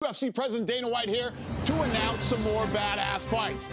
UFC President Dana White here to announce some more badass fights.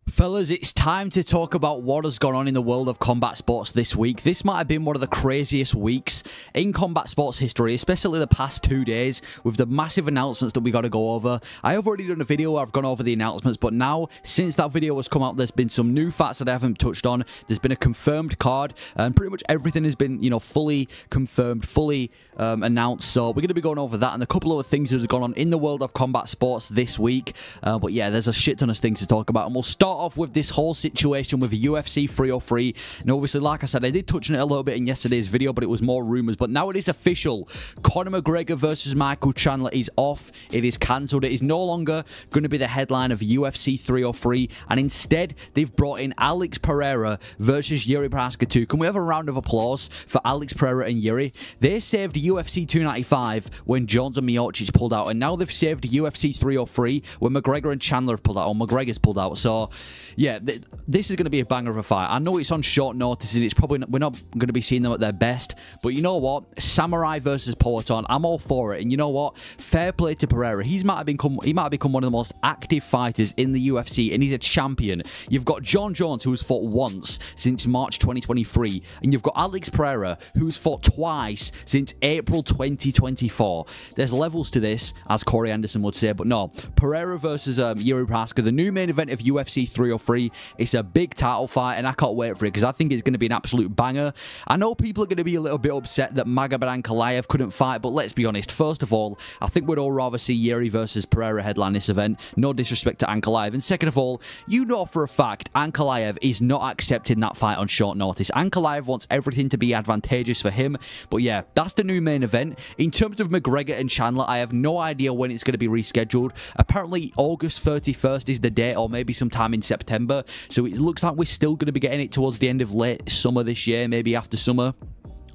Fellas, it's time to talk about what has gone on in the world of combat sports this week. This might have been one of the craziest weeks in combat sports history, especially the past 2 days with the massive announcements that we got to go over. I have already done a video where I've gone over the announcements, but now, since that video has come out, there's been some new facts that I haven't touched on. There's been a confirmed card, and pretty much everything has been, fully confirmed, fully announced. So we're going to be going over that and a couple of other things that have gone on in the world of combat sports this week. But yeah, there's a shit ton of things to talk about, and we'll start off with this whole situation with UFC 303. And obviously, like I said, I did touch on it a little bit in yesterday's video, but it was more rumors. But now it is official. Conor McGregor versus Michael Chandler is off. It is cancelled. It is no longer going to be the headline of UFC 303. And instead, they've brought in Alex Pereira versus Jiri Prochazka 2. Can we have a round of applause for Alex Pereira and Jiri? They saved UFC 295 when Jones and Miocic pulled out. And now they've saved UFC 303 when McGregor and Chandler have pulled out, or McGregor's pulled out. So yeah, this is going to be a banger of a fight. I know it's on short notice, and it's probably we're not going to be seeing them at their best, but you know what? Samurai versus Poeton, I'm all for it. And you know what? Fair play to Pereira. He might have become one of the most active fighters in the UFC, and he's a champion. You've got John Jones, who's fought once since March 2023, and you've got Alex Pereira, who's fought twice since April 2024. There's levels to this, as Corey Anderson would say, but no. Pereira versus Jiri Prochazka, the new main event of UFC 303. It's a big title fight, and I can't wait for it because I think it's going to be an absolute banger. I know people are going to be a little bit upset that Magomed Ankalaev couldn't fight, but let's be honest. First of all, I think we'd all rather see Jiri versus Pereira headline this event. No disrespect to Ankalaev. And second of all, you know for a fact Ankalaev is not accepting that fight on short notice. Ankalaev wants everything to be advantageous for him. But yeah, that's the new main event. In terms of McGregor and Chandler, I have no idea when it's going to be rescheduled. Apparently, August 31st is the date, or maybe sometime in September. So it looks like we're still going to be getting it towards the end of late summer this year, maybe after summer.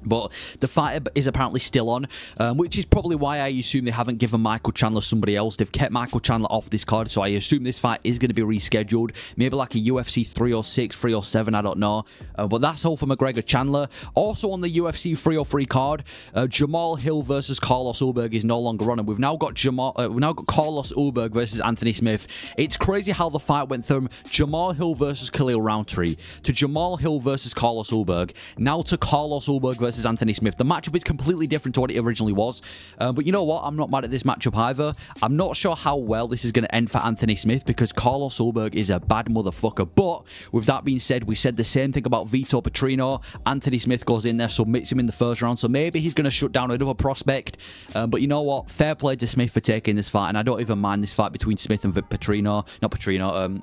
But the fight is apparently still on, which is probably why I assume they haven't given Michael Chandler somebody else. They've kept Michael Chandler off this card, so I assume this fight is going to be rescheduled. Maybe like a UFC 306, 307, I don't know. But that's all for McGregor Chandler. Also on the UFC 303 card, Jamal Hill versus Carlos Ulberg is no longer on, and we've now got Carlos Ulberg versus Anthony Smith. It's crazy how the fight went from Jamal Hill versus Khalil Rountree to Jamal Hill versus Carlos Ulberg, now to Carlos Ulberg versus Anthony Smith. The matchup is completely different to what it originally was, but you know what? I'm not mad at this matchup either. I'm not sure how well this is going to end for Anthony Smith because Carlos Ulberg is a bad motherfucker. But with that being said, we said the same thing about Vitor Petrino. Anthony Smith goes in there, submits him in the first round, so maybe he's going to shut down another prospect. But you know what? Fair play to Smith for taking this fight, and I don't even mind this fight between Smith and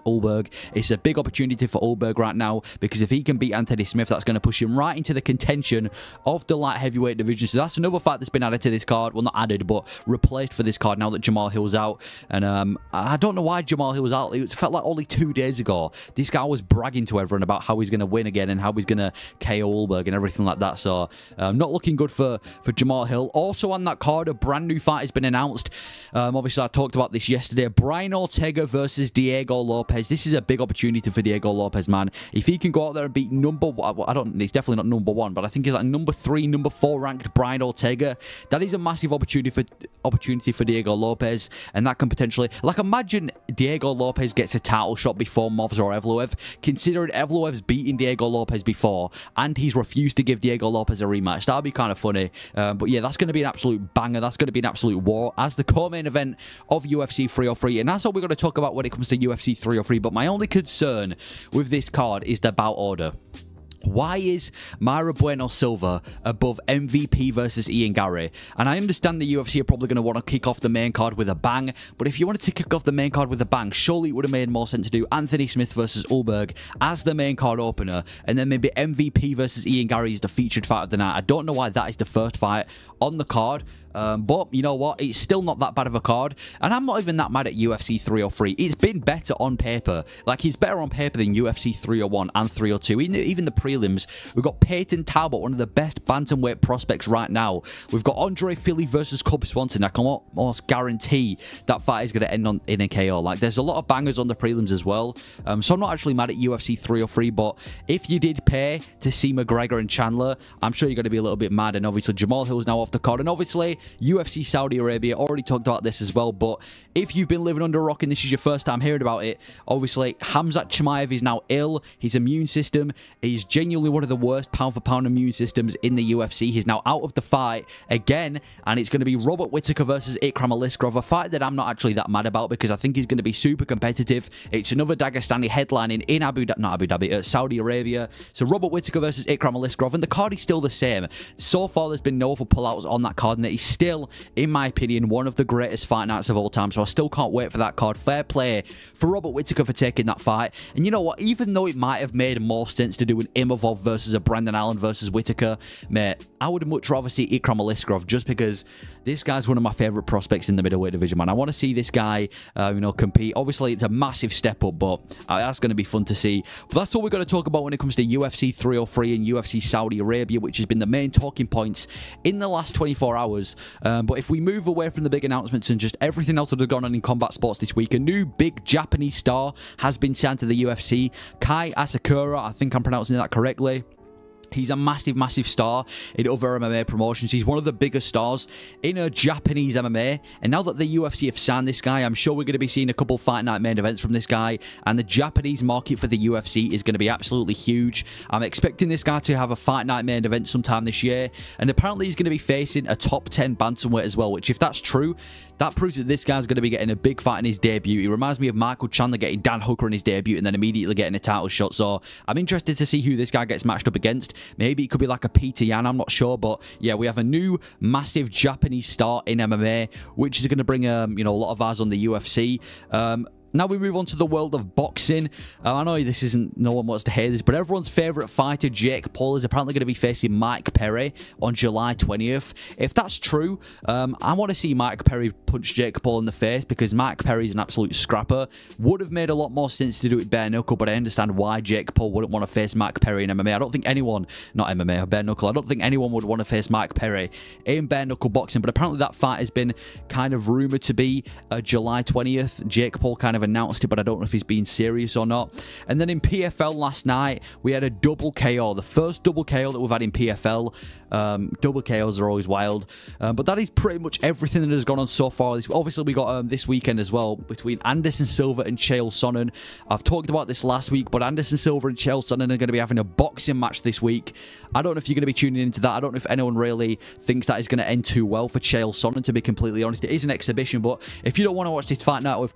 Ulberg. It's a big opportunity for Ulberg right now because if he can beat Anthony Smith, that's going to push him right into the contention of the light heavyweight division. So that's another fight that's been added to this card. Well, not added, but replaced for this card now that Jamal Hill's out. And I don't know why Jamal Hill was out. It felt like only 2 days ago this guy was bragging to everyone about how he's going to win again and how he's going to KO Ulberg and everything like that. So not looking good for Jamal Hill. Also on that card, a brand new fight has been announced. Obviously, I talked about this yesterday. Brian Ortega versus Diego Lopez. This is a big opportunity for Diego Lopez, man. If he can go out there and beat it's definitely not number one, but I think he's like number 3, number 4 ranked Brian Ortega. That is a massive opportunity for Diego Lopez, and that can potentially, like, imagine Diego Lopez gets a title shot before Movs or Evloev, considering Evloev's beaten Diego Lopez before and he's refused to give Diego Lopez a rematch. That would be kind of funny. But yeah, that's going to be an absolute banger. That's going to be an absolute war as the co-main event of UFC 303, and that's all we're going to talk about when it comes to UFC 303. But my only concern with this card is the bout order. Why is Mayra Bueno Silva above MVP versus Ian Garry? And I understand the UFC are probably going to want to kick off the main card with a bang, but if you wanted to kick off the main card with a bang, surely it would have made more sense to do Anthony Smith versus Ulberg as the main card opener, and then maybe MVP versus Ian Garry is the featured fight of the night. I don't know why that is the first fight on the card, But you know what? It's still not that bad of a card. And I'm not even that mad at UFC 303. It's been better on paper. Like, it's better on paper than UFC 301 and 302. Even the prelims, we've got Peyton Talbot, one of the best bantamweight prospects right now. We've got Andre Philly versus Cub Swanson. I can almost guarantee that fight is going to end in a KO. Like, there's a lot of bangers on the prelims as well. So I'm not actually mad at UFC 303, but if you did pay to see McGregor and Chandler, I'm sure you're going to be a little bit mad. And obviously, Jamal Hill's now off the card. And obviously, UFC Saudi Arabia, already talked about this as well. But if you've been living under a rock and this is your first time hearing about it, obviously, Khamzat Chimaev is now ill. His immune system is genuinely one of the worst pound-for-pound immune systems in the UFC. He's now out of the fight again, and it's going to be Robert Whittaker versus Ikram Aliskerov, a fight that I'm not actually that mad about because I think he's going to be super competitive. It's another Dagestani headlining in Saudi Arabia. So Robert Whittaker versus Ikram Aliskerov, and the card is still the same. So far, there's been no other pullouts on that card, and it is still, in my opinion, one of the greatest fight nights of all time. So I still can't wait for that card. Fair play for Robert Whittaker for taking that fight. And you know what? Even though it might have made more sense to do an Imavov versus a Brandon Allen versus Whittaker, mate, I would much rather see Ikram Aliskerov just because this guy's one of my favourite prospects in the middleweight division, man. I want to see this guy, compete. Obviously, it's a massive step up, but that's going to be fun to see. But that's all we're going to talk about when it comes to UFC 303 and UFC Saudi Arabia, which has been the main talking points in the last 24 hours. But if we move away from the big announcements and just everything else that has gone on in combat sports this week, a new big Japanese star has been signed to the UFC. Kai Asakura, I think I'm pronouncing that correctly. He's a massive, massive star in other MMA promotions. He's one of the biggest stars in Japanese MMA. And now that the UFC have signed this guy, I'm sure we're going to be seeing a couple fight night main events from this guy. And the Japanese market for the UFC is going to be absolutely huge. I'm expecting this guy to have a fight night main event sometime this year. And apparently he's going to be facing a top 10 bantamweight as well, which if that's true, that proves that this guy's going to be getting a big fight in his debut. He reminds me of Michael Chandler getting Dan Hooker in his debut and then immediately getting a title shot. So I'm interested to see who this guy gets matched up against. Maybe it could be like a Peter Yan, I'm not sure. But yeah, we have a new massive Japanese star in MMA, which is going to bring a lot of eyes on the UFC. Now we move on to the world of boxing. I know this isn't, no one wants to hear this, but everyone's favourite fighter, Jake Paul, is apparently going to be facing Mike Perry on July 20th. If that's true, I want to see Mike Perry punch Jake Paul in the face because Mike Perry's an absolute scrapper. Would have made a lot more sense to do it bare knuckle, but I understand why Jake Paul wouldn't want to face Mike Perry in MMA. I don't think anyone, not MMA, bare knuckle, I don't think anyone would want to face Mike Perry in bare knuckle boxing, but apparently that fight has been kind of rumoured to be July 20th. Jake Paul kind of announced it, but I don't know if he's being serious or not. And then in PFL last night, we had a double KO, the first double KO that we've had in PFL. Double KOs are always wild, but that is pretty much everything that has gone on so far. Obviously, we got this weekend as well between Anderson Silva and Chael Sonnen. I've talked about this last week, but Anderson Silva and Chael Sonnen are going to be having a boxing match this week. I don't know if you're going to be tuning into that. I don't know if anyone really thinks that is going to end too well for Chael Sonnen, to be completely honest. It is an exhibition, but if you don't want to watch this fight night with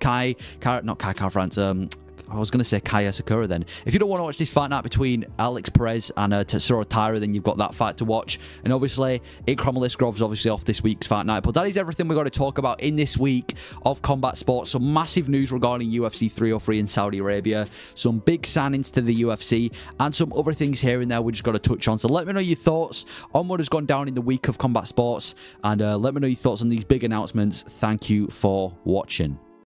I was going to say Kai Asakura then. If you don't want to watch this fight night between Alex Perez and Tatsuro Taira, then you've got that fight to watch. And obviously, Ikram Aliskerov's obviously off this week's fight night. But that is everything we've got to talk about in this week of combat sports. Some massive news regarding UFC 303 in Saudi Arabia. Some big signings to the UFC. And some other things here and there we just got to touch on. So let me know your thoughts on what has gone down in the week of combat sports. And let me know your thoughts on these big announcements. Thank you for watching.